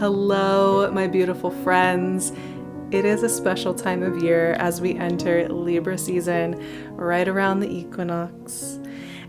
Hello, my beautiful friends. It is a special time of year as we enter Libra season right around the equinox.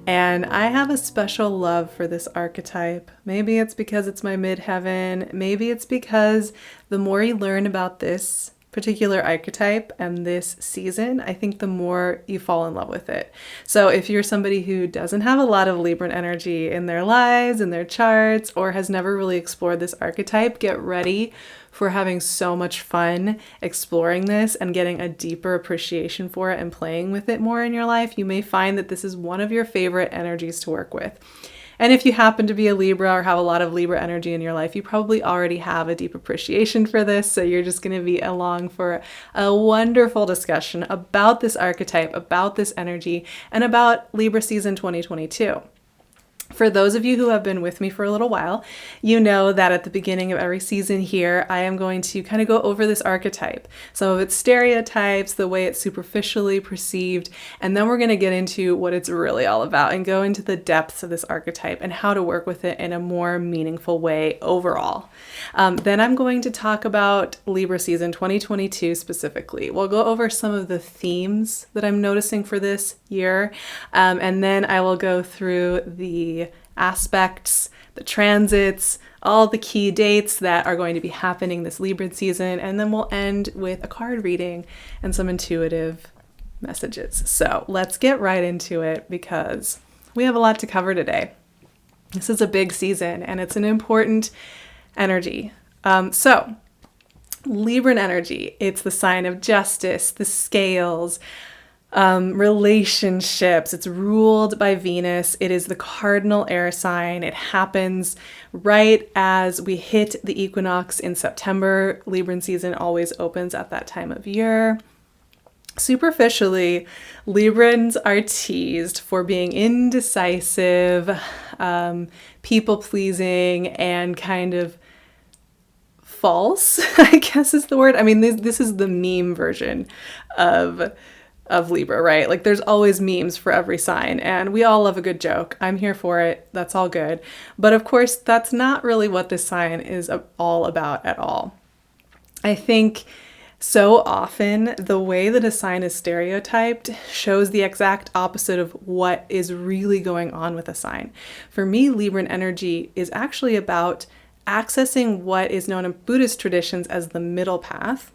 And I have a special love for this archetype. Maybe it's because it's my midheaven. Maybe it's because the more you learn about this particular archetype and this season, I think the more you fall in love with it. So if you're somebody who doesn't have a lot of Libran energy in their lives, in their charts, or has never really explored this archetype, get ready for having so much fun exploring this and getting a deeper appreciation for it and playing with it more in your life. You may find that this is one of your favorite energies to work with. And if you happen to be a Libra or have a lot of Libra energy in your life, you probably already have a deep appreciation for this. So you're just going to be along for a wonderful discussion about this archetype, about this energy, and about Libra season 2022. For those of you who have been with me for a little while, you know that at the beginning of every season here, I am going to kind of go over this archetype, some of its stereotypes, the way it's superficially perceived, and then we're going to get into what it's really all about and go into the depths of this archetype and how to work with it in a more meaningful way overall. Then I'm going to talk about Libra season 2022 specifically. We'll go over some of the themes that I'm noticing for this year, and then I will go through the aspects, the transits, all the key dates that are going to be happening this Libra season, and then we'll end with a card reading and some intuitive messages. So let's get right into it because we have a lot to cover today. This is a big season and it's an important energy. So Libran energy, it's the sign of justice, the scales, relationships. It's ruled by Venus. It is the cardinal air sign. It happens right as we hit the equinox in September. Libran season always opens at that time of year. Superficially, Librans are teased for being indecisive, people-pleasing, and kind of false, I guess is the word. I mean, this is the meme version of Libra, right? Like there's always memes for every sign and we all love a good joke. I'm here for it. That's all good. But of course, that's not really what this sign is all about at all. I think so often the way that a sign is stereotyped shows the exact opposite of what is really going on with a sign. For me, Libran energy is actually about accessing what is known in Buddhist traditions as the middle path.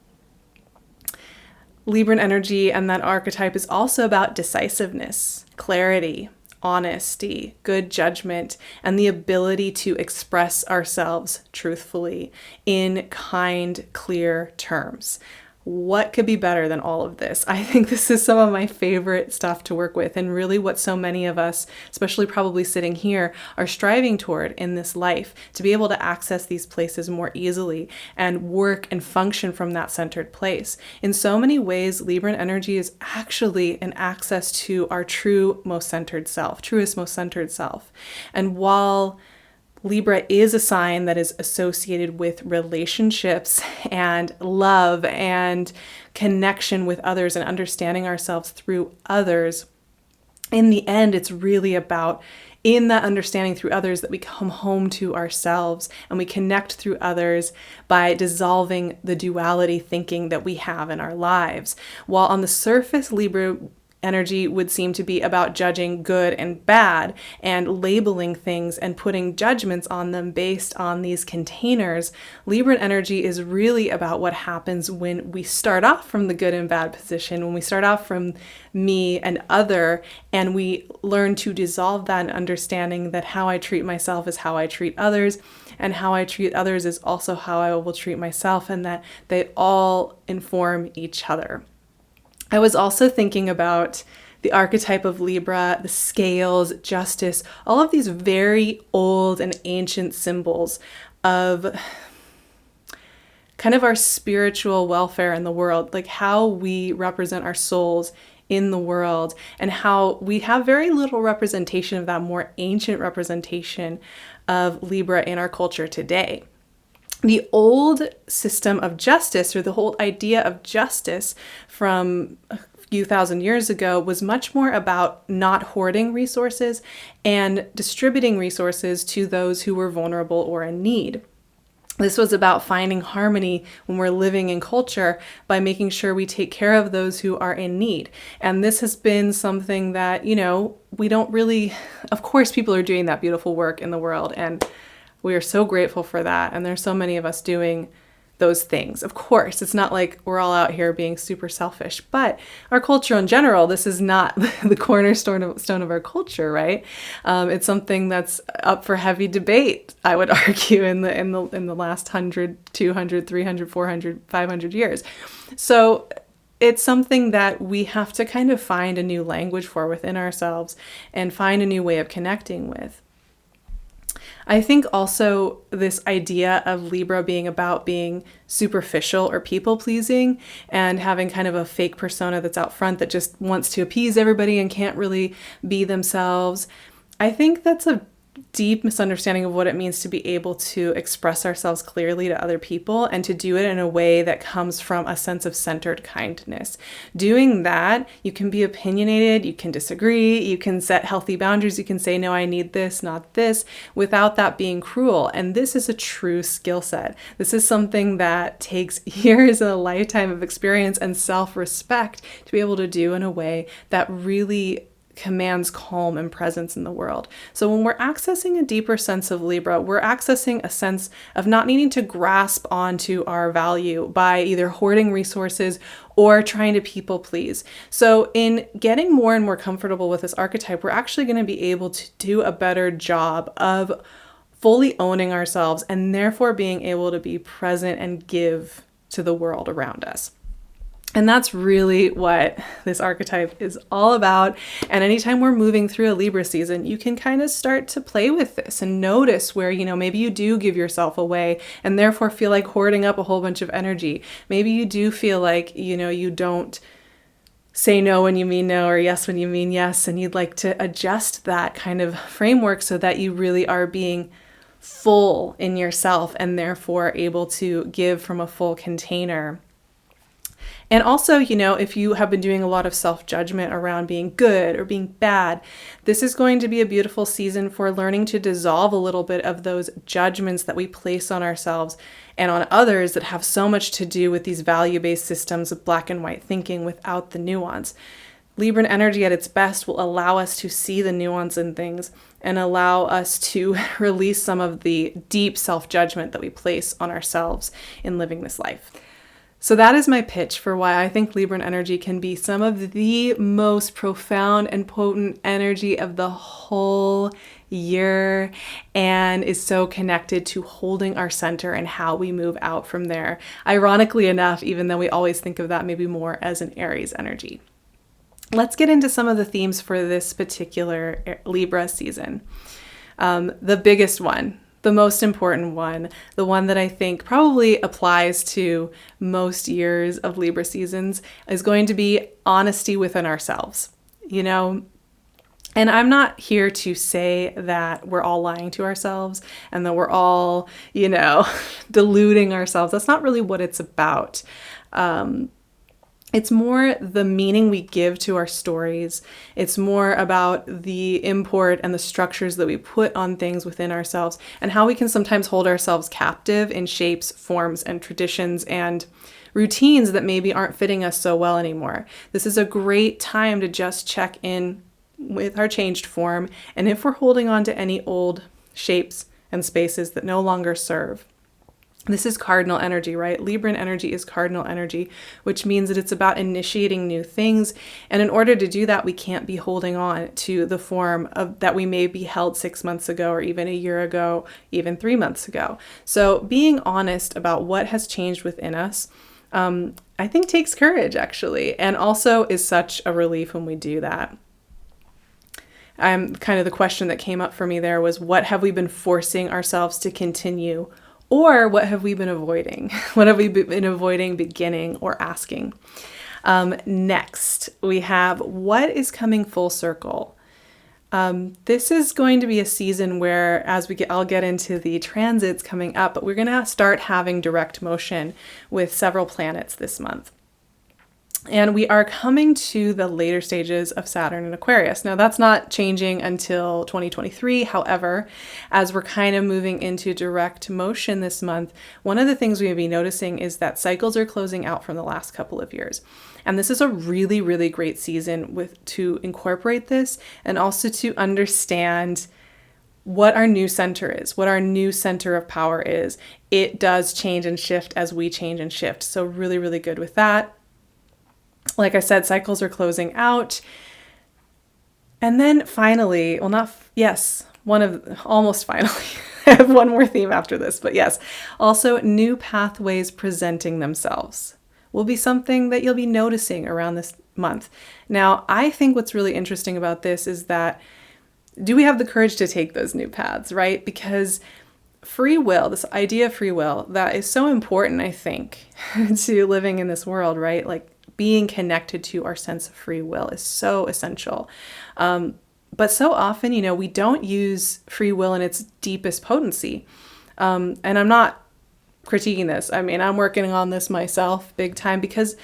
Libran energy and that archetype is also about decisiveness, clarity, honesty, good judgment, and the ability to express ourselves truthfully in kind, clear terms. What could be better than all of this? I think this is some of my favorite stuff to work with and really what so many of us, especially probably sitting here, are striving toward in this life, to be able to access these places more easily and work and function from that centered place. In so many ways, Libran energy is actually an access to our true, most centered self, truest, most centered self. And while Libra is a sign that is associated with relationships and love and connection with others and understanding ourselves through others. In the end, it's really about in that understanding through others that we come home to ourselves and we connect through others by dissolving the duality thinking that we have in our lives. While on the surface, Libra energy would seem to be about judging good and bad and labeling things and putting judgments on them based on these containers. Libran energy is really about what happens when we start off from the good and bad position, when we start off from me and other, and we learn to dissolve that in understanding that how I treat myself is how I treat others, and how I treat others is also how I will treat myself, and that they all inform each other. I was also thinking about the archetype of Libra, the scales, justice, all of these very old and ancient symbols of kind of our spiritual welfare in the world, like how we represent our souls in the world and how we have very little representation of that more ancient representation of Libra in our culture today. The old system of justice, or the whole idea of justice from a few thousand years ago, was much more about not hoarding resources and distributing resources to those who were vulnerable or in need. This was about finding harmony when we're living in culture by making sure we take care of those who are in need. And this has been something that, we don't really, of course, people are doing that beautiful work in the world, and we are so grateful for that. And there's so many of us doing those things. Of course, it's not like we're all out here being super selfish, but our culture in general, this is not the cornerstone of our culture, right? It's something that's up for heavy debate, I would argue, in the last 100, 200, 300, 400, 500 years. So it's something that we have to kind of find a new language for within ourselves and find a new way of connecting with. I think also this idea of Libra being about being superficial or people pleasing and having kind of a fake persona that's out front that just wants to appease everybody and can't really be themselves. I think that's a deep misunderstanding of what it means to be able to express ourselves clearly to other people and to do it in a way that comes from a sense of centered kindness. Doing that, you can be opinionated, you can disagree, you can set healthy boundaries, you can say, no, I need this, not this, without that being cruel. And this is a true skill set. This is something that takes years and a lifetime of experience and self-respect to be able to do in a way that really commands calm and presence in the world. So when we're accessing a deeper sense of Libra, we're accessing a sense of not needing to grasp onto our value by either hoarding resources or trying to people please. So in getting more and more comfortable with this archetype, we're actually going to be able to do a better job of fully owning ourselves and therefore being able to be present and give to the world around us. And that's really what this archetype is all about. And anytime we're moving through a Libra season, you can kind of start to play with this and notice where, maybe you do give yourself away and therefore feel like hoarding up a whole bunch of energy. Maybe you do feel like, you don't say no when you mean no or yes when you mean yes. And you'd like to adjust that kind of framework so that you really are being full in yourself and therefore able to give from a full container. And also, if you have been doing a lot of self-judgment around being good or being bad, this is going to be a beautiful season for learning to dissolve a little bit of those judgments that we place on ourselves and on others that have so much to do with these value-based systems of black and white thinking without the nuance. Libran energy at its best will allow us to see the nuance in things and allow us to release some of the deep self-judgment that we place on ourselves in living this life. So that is my pitch for why I think Libran energy can be some of the most profound and potent energy of the whole year and is so connected to holding our center and how we move out from there. Ironically enough, even though we always think of that maybe more as an Aries energy. Let's get into some of the themes for this particular Libra season. The biggest one, the most important one, the one that I think probably applies to most years of Libra seasons, is going to be honesty within ourselves. And I'm not here to say that we're all lying to ourselves and that we're all, deluding ourselves. That's not really what it's about. It's more the meaning we give to our stories. It's more about the import and the structures that we put on things within ourselves and how we can sometimes hold ourselves captive in shapes, forms, and traditions and routines that maybe aren't fitting us so well anymore. This is a great time to just check in with our changed form and if we're holding on to any old shapes and spaces that no longer serve. This is cardinal energy, right? Libran energy is cardinal energy, which means that it's about initiating new things. And in order to do that, we can't be holding on to the form of that we maybe held 6 months ago or even a year ago, even 3 months ago. So being honest about what has changed within us, I think takes courage actually, and also is such a relief when we do that. Kind of the question that came up for me there was, what have we been forcing ourselves to continue? Or what have we been avoiding? What have we been avoiding beginning or asking? Next, we have what is coming full circle. This is going to be a season where, I'll get into the transits coming up, but we're going to start having direct motion with several planets this month. And we are coming to the later stages of Saturn in Aquarius. Now, that's not changing until 2023. However, as we're kind of moving into direct motion this month, one of the things we may be noticing is that cycles are closing out from the last couple of years. And this is a really, really great season to incorporate this and also to understand what our new center is, what our new center of power is. It does change and shift as we change and shift. So really, really good with that. Like I said, cycles are closing out. And then finally, almost finally, I have one more theme after this, but yes, also new pathways presenting themselves will be something that you'll be noticing around this month. Now, I think what's really interesting about this is that do we have the courage to take those new paths, right? Because free will, this idea of free will, that is so important, I think, to living in this world, right? Like being connected to our sense of free will is so essential. But so often, we don't use free will in its deepest potency. And I'm not critiquing this. I mean, I'm working on this myself big time because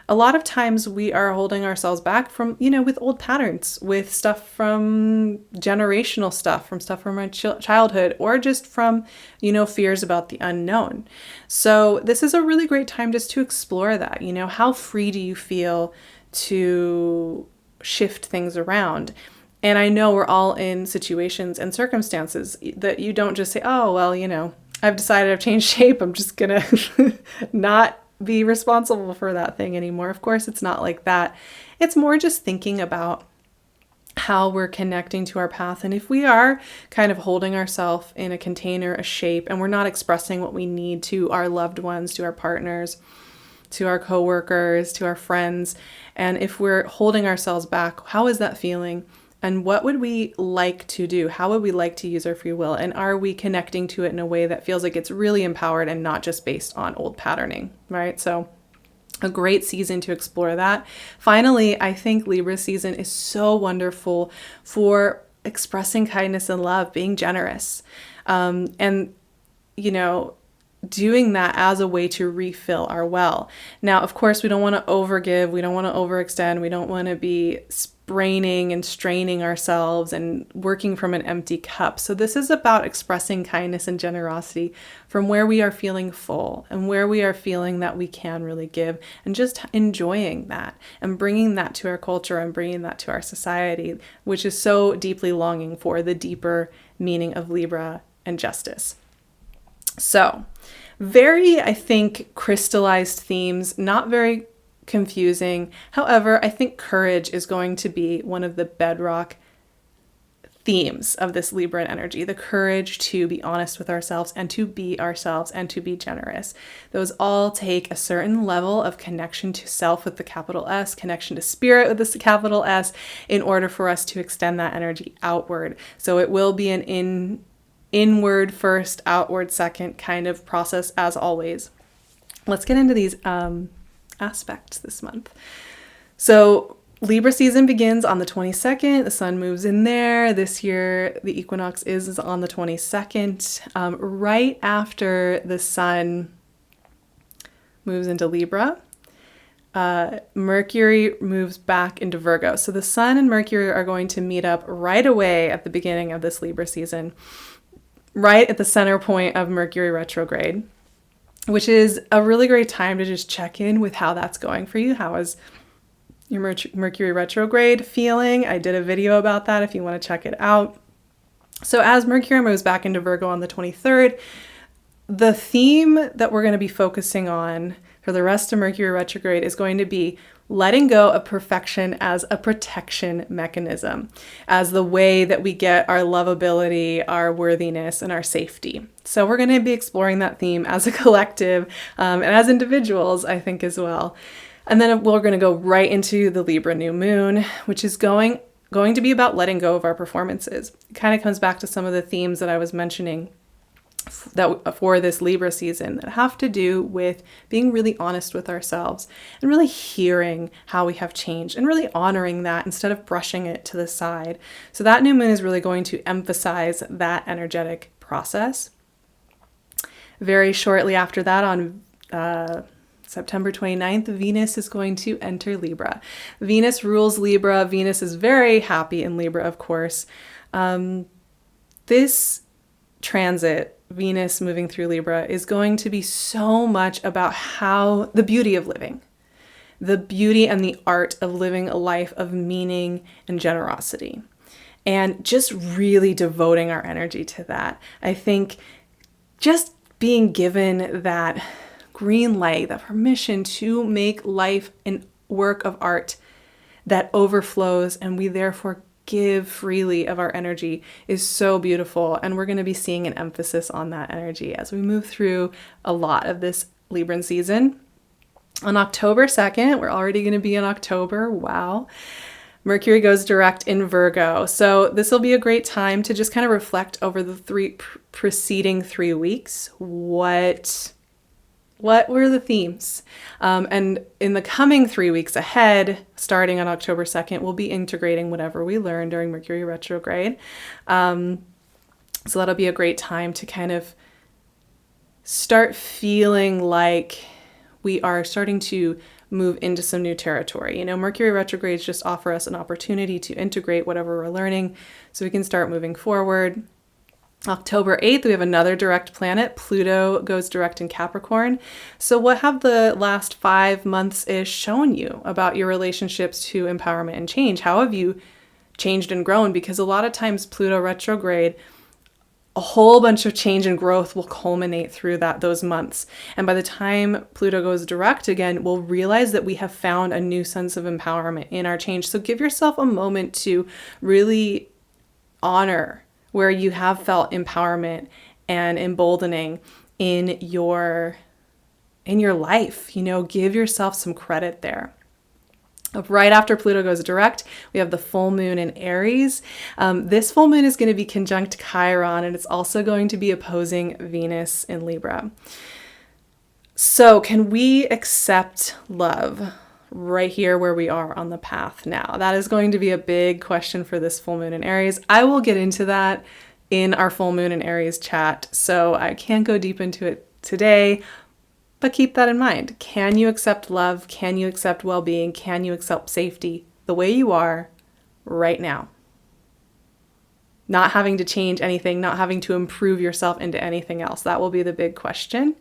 a lot of times we are holding ourselves back from, with old patterns, with stuff from generational stuff, from stuff from our childhood, or just from, fears about the unknown. So this is a really great time just to explore that. How free do you feel to shift things around? And I know we're all in situations and circumstances that you don't just say, oh, well, I've decided I've changed shape. I'm just going to not be responsible for that thing anymore. Of course, it's not like that. It's more just thinking about how we're connecting to our path. And if we are kind of holding ourselves in a container, a shape, and we're not expressing what we need to our loved ones, to our partners, to our coworkers, to our friends, and if we're holding ourselves back, how is that feeling? And what would we like to do? How would we like to use our free will? And are we connecting to it in a way that feels like it's really empowered and not just based on old patterning, right? So a great season to explore that. Finally, I think Libra season is so wonderful for expressing kindness and love, being generous, and, doing that as a way to refill our well. Now, of course, we don't want to overgive. We don't want to overextend. We don't want to be spraining and straining ourselves and working from an empty cup. So this is about expressing kindness and generosity from where we are feeling full and where we are feeling that we can really give, and just enjoying that and bringing that to our culture and bringing that to our society, which is so deeply longing for the deeper meaning of Libra and justice. So very, I think, crystallized themes, not very confusing. However, I think courage is going to be one of the bedrock themes of this Libran energy, the courage to be honest with ourselves and to be ourselves and to be generous. Those all take a certain level of connection to self with the capital S, connection to spirit with the capital S, in order for us to extend that energy outward. So it will be an inward first, outward second kind of process as always. Let's get into these aspects this month. So Libra season begins on the 22nd. The sun moves in there. This year, the equinox is on the 22nd. Right after the sun moves into Libra, Mercury moves back into Virgo. So the sun and Mercury are going to meet up right away at the beginning of this Libra season, right at the center point of Mercury retrograde, which is a really great time to just check in with how that's going for you. How is your Mercury retrograde feeling? I did a video about that if you want to check it out. So as Mercury moves back into Virgo on the 23rd, the theme that we're going to be focusing on for the rest of Mercury retrograde is going to be letting go of perfection as a protection mechanism, as the way that we get our lovability, our worthiness, and our safety. So we're going to be exploring that theme as a collective and as individuals, I think, as well. And then we're going to go right into the Libra new moon, which is going to be about letting go of our performances. It kind of comes back to some of the themes that I was mentioning that for this Libra season that have to do with being really honest with ourselves and really hearing how we have changed and really honoring that instead of brushing it to the side. So that new moon is really going to emphasize that energetic process. Very shortly after that, on September 29th, Venus is going to enter Libra. Venus rules Libra. Venus is very happy in Libra, of course. This transit, Venus moving through Libra, is going to be so much about how the beauty of living, the beauty and the art of living a life of meaning and generosity, and just really devoting our energy to that. I think just being given that green light, that permission to make life a work of art that overflows, and we therefore give freely of our energy, is so beautiful. And we're going to be seeing an emphasis on that energy as we move through a lot of this Libran season. On October 2nd, we're already going to be in October. Wow. Mercury goes direct in Virgo. So this will be a great time to just kind of reflect over the preceding 3 weeks. What were the themes? And in the coming 3 weeks ahead, starting on October 2nd, we'll be integrating whatever we learned during Mercury retrograde. So that'll be a great time to kind of start feeling like we are starting to move into some new territory. You know, Mercury retrogrades just offer us an opportunity to integrate whatever we're learning so we can start moving forward. October 8th, we have another direct planet. Pluto goes direct in Capricorn. So what have the last 5 months-ish shown you about your relationships to empowerment and change? How have you changed and grown? Because a lot of times Pluto retrograde, a whole bunch of change and growth will culminate through those months. And by the time Pluto goes direct again, we'll realize that we have found a new sense of empowerment in our change. So give yourself a moment to really honor where you have felt empowerment and emboldening in your life. You know, give yourself some credit there. Right after Pluto goes direct, we have the full moon in Aries. This full moon is going to be conjunct Chiron, and it's also going to be opposing Venus in Libra. So can we accept love right here where we are on the path now? That is going to be a big question for this full moon in Aries. I will get into that in our full moon in Aries chat, so I can't go deep into it today, but keep that in mind. Can you accept love? Can you accept well-being? Can you accept safety the way you are right now? Not having to change anything, not having to improve yourself into anything else. That will be the big question.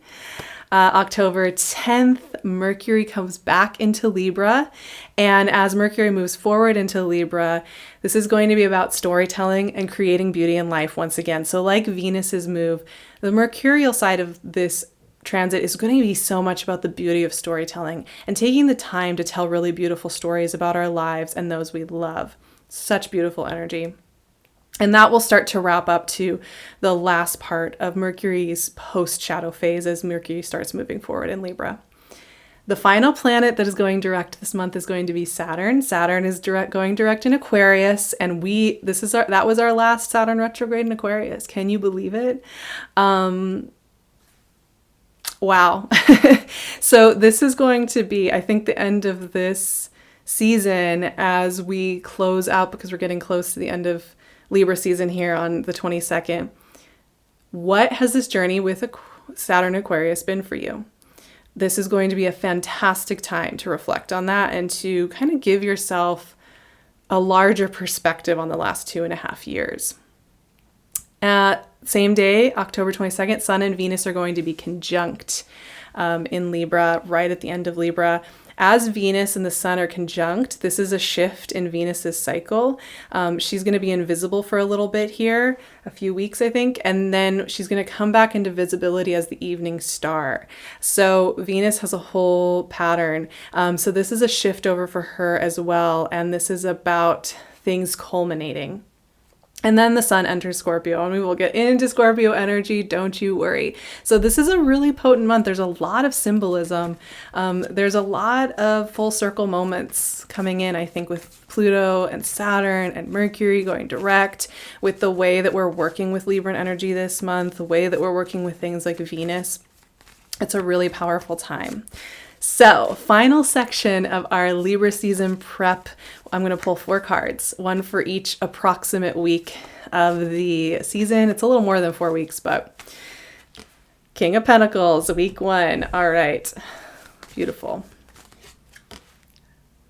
October 10th, Mercury comes back into Libra. And as Mercury moves forward into Libra, this is going to be about storytelling and creating beauty in life once again. So like Venus's move, the mercurial side of this transit is going to be so much about the beauty of storytelling and taking the time to tell really beautiful stories about our lives and those we love. Such beautiful energy. And that will start to wrap up to the last part of Mercury's post-shadow phase as Mercury starts moving forward in Libra. The final planet that is going direct this month is going to be Saturn. Saturn is going direct in Aquarius, and that was our last Saturn retrograde in Aquarius. Can you believe it? Wow. So this is going to be, I think, the end of this season as we close out, because we're getting close to the end of Libra season here on the 22nd. What has this journey with Saturn Aquarius been for you? This is going to be a fantastic time to reflect on that and to kind of give yourself a larger perspective on the last 2.5 years. Same day, October 22nd, Sun and Venus are going to be conjunct in Libra, right at the end of Libra. As Venus and the Sun are conjunct, this is a shift in Venus's cycle. She's going to be invisible for a little bit here, a few weeks, I think, and then she's going to come back into visibility as the evening star. So Venus has a whole pattern. So this is a shift over for her as well, and this is about things culminating. And then the Sun enters Scorpio, and we will get into Scorpio energy, don't you worry. So this is a really potent month. There's a lot of symbolism. There's a lot of full circle moments coming in, I think, with Pluto and Saturn and Mercury going direct, with the way that we're working with Libran energy this month, the way that we're working with things like Venus. It's a really powerful time. So, final section of our Libra season prep. I'm going to pull 4 cards, one for each approximate week of the season. It's a little more than 4 weeks, but King of Pentacles, week 1. All right. Beautiful.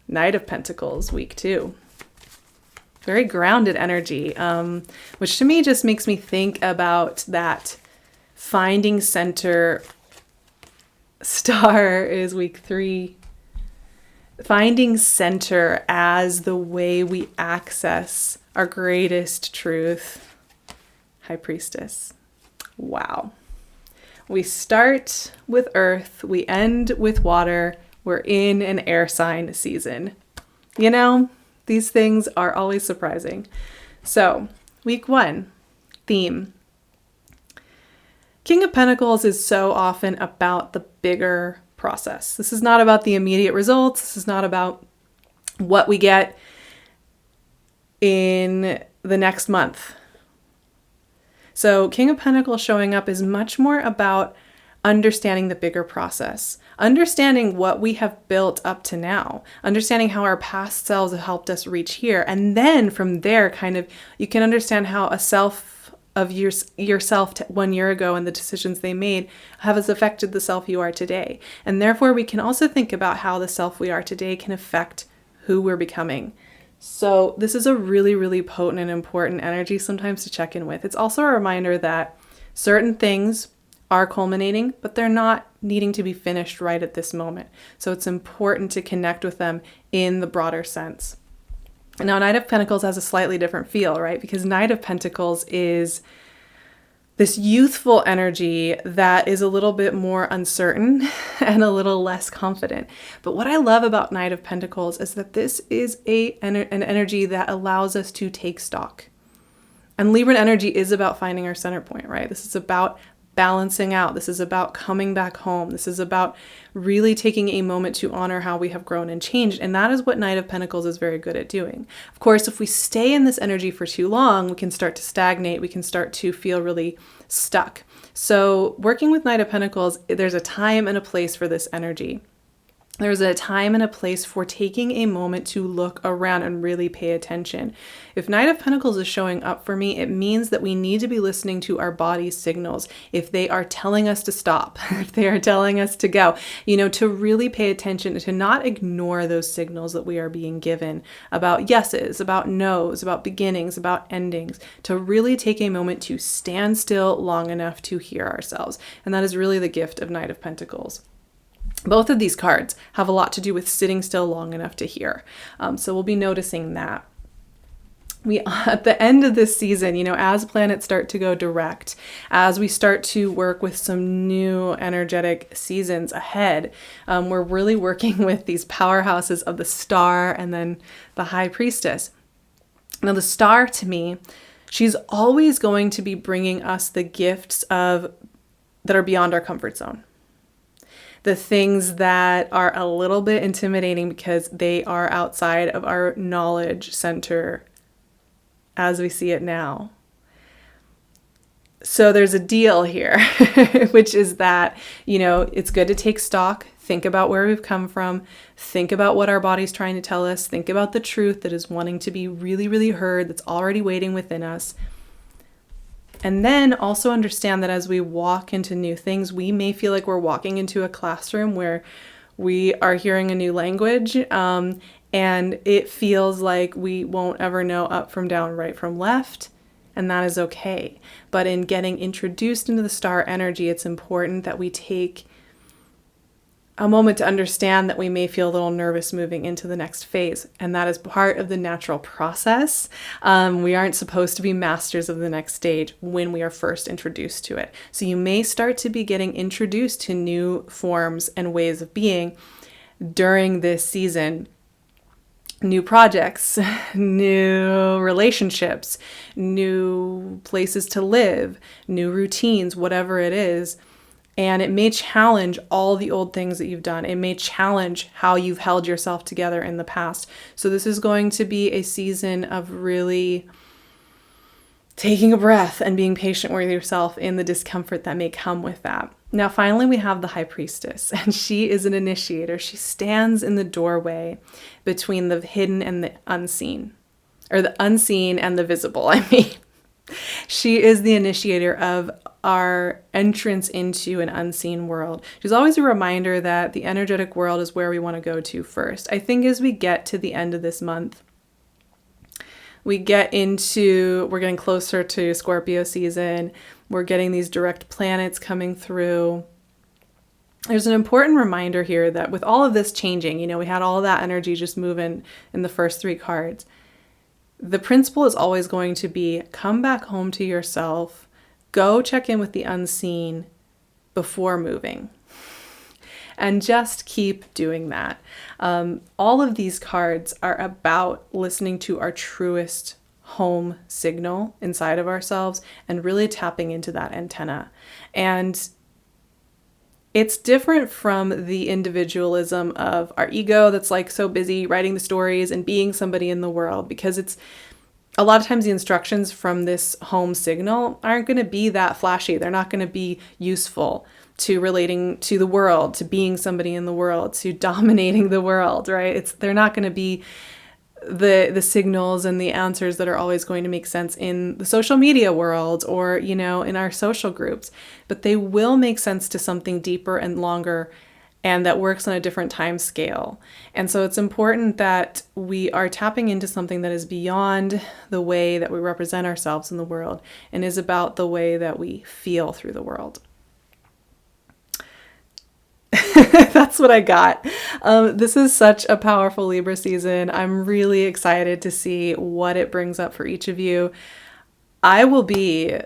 Knight of Pentacles, week 2. Very grounded energy, which to me just makes me think about that finding center. Star is week 3. Finding center as the way we access our greatest truth. High Priestess. Wow. We start with earth, we end with water, we're in an air sign season. You know, these things are always surprising. So, week 1, theme. King of Pentacles is so often about the bigger process. This is not about the immediate results. This is not about what we get in the next month. So King of Pentacles showing up is much more about understanding the bigger process, understanding what we have built up to now, understanding how our past selves have helped us reach here. And then from there, kind of, you can understand how a self of yourself 1 year ago and the decisions they made have affected the self you are today. And therefore, we can also think about how the self we are today can affect who we're becoming. So this is a really, really potent and important energy sometimes to check in with. It's also a reminder that certain things are culminating, but they're not needing to be finished right at this moment. So it's important to connect with them in the broader sense. Now, Knight of Pentacles has a slightly different feel, right? Because Knight of Pentacles is this youthful energy that is a little bit more uncertain and a little less confident. But what I love about Knight of Pentacles is that this is an energy that allows us to take stock. And Libran energy is about finding our center point, right? This is about balancing out. This is about coming back home. This is about really taking a moment to honor how we have grown and changed. And that is what Knight of Pentacles is very good at doing. Of course, if we stay in this energy for too long, we can start to stagnate. We can start to feel really stuck. So working with Knight of Pentacles, there's a time and a place for this energy. There's a time and a place for taking a moment to look around and really pay attention. If Knight of Pentacles is showing up for me, it means that we need to be listening to our body's signals. If they are telling us to stop, if they are telling us to go, to really pay attention, to not ignore those signals that we are being given about yeses, about nos, about beginnings, about endings, to really take a moment to stand still long enough to hear ourselves. And that is really the gift of Knight of Pentacles. Both of these cards have a lot to do with sitting still long enough to hear. So we'll be noticing that. At the end of this season, as planets start to go direct, as we start to work with some new energetic seasons ahead, we're really working with these powerhouses of the Star and then the High Priestess. Now, the Star, to me, she's always going to be bringing us the gifts that are beyond our comfort zone. The things that are a little bit intimidating because they are outside of our knowledge center as we see it now. So there's a deal here, which is that, it's good to take stock, think about where we've come from, think about what our body's trying to tell us, think about the truth that is wanting to be really, really heard, that's already waiting within us. And then also understand that as we walk into new things, we may feel like we're walking into a classroom where we are hearing a new language, and it feels like we won't ever know up from down, right from left, and that is okay. But in getting introduced into the Star energy, it's important that we take a moment to understand that we may feel a little nervous moving into the next phase. And that is part of the natural process. We aren't supposed to be masters of the next stage when we are first introduced to it. So you may start to be getting introduced to new forms and ways of being during this season. New projects, new relationships, new places to live, new routines, whatever it is. And it may challenge all the old things that you've done. It may challenge how you've held yourself together in the past. So this is going to be a season of really taking a breath and being patient with yourself in the discomfort that may come with that. Now, finally, we have the High Priestess, and she is an initiator. She stands in the doorway between the hidden and the unseen, or the unseen and the visible, She is the initiator of our entrance into an unseen world. She's always a reminder that the energetic world is where we want to go to first. I think as we get to the end of this month, we're getting closer to Scorpio season. We're getting these direct planets coming through. There's an important reminder here that with all of this changing, we had all that energy just moving in the first 3 cards. The principle is always going to be come back home to yourself, go check in with the unseen before moving, and just keep doing that. All of these cards are about listening to our truest home signal inside of ourselves and really tapping into that antenna. And it's different from the individualism of our ego that's like so busy writing the stories and being somebody in the world, because it's a lot of times the instructions from this home signal aren't going to be that flashy. They're not going to be useful to relating to the world, to being somebody in the world, to dominating the world, right? They're not going to be the signals and the answers that are always going to make sense in the social media world or, in our social groups, but they will make sense to something deeper and longer and that works on a different time scale. And so it's important that we are tapping into something that is beyond the way that we represent ourselves in the world and is about the way that we feel through the world. That's what I got. This is such a powerful Libra season. I'm really excited to see what it brings up for each of you. I will be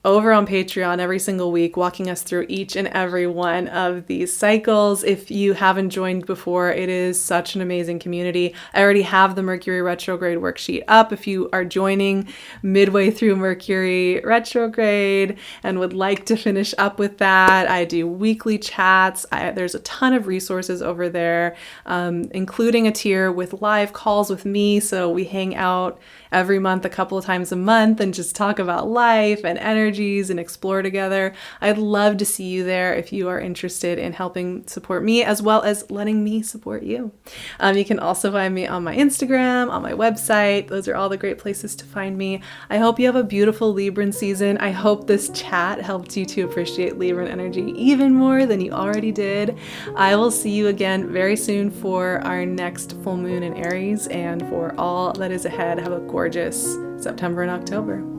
over on Patreon every single week, walking us through each and every one of these cycles. If you haven't joined before, it is such an amazing community. I already have the Mercury retrograde worksheet up. If you are joining midway through Mercury retrograde and would like to finish up with that, I do weekly chats. There's a ton of resources over there, including a tier with live calls with me. So we hang out every month, a couple of times a month, and just talk about life and energies and explore together. I'd love to see you there if you are interested in helping support me as well as letting me support you. You can also find me on my Instagram, on my website. Those are all the great places to find me. I hope you have a beautiful Libran season. I hope this chat helped you to appreciate Libran energy even more than you already did. I will see you again very soon for our next full moon in Aries, and for all that is ahead, have a gorgeous September and October.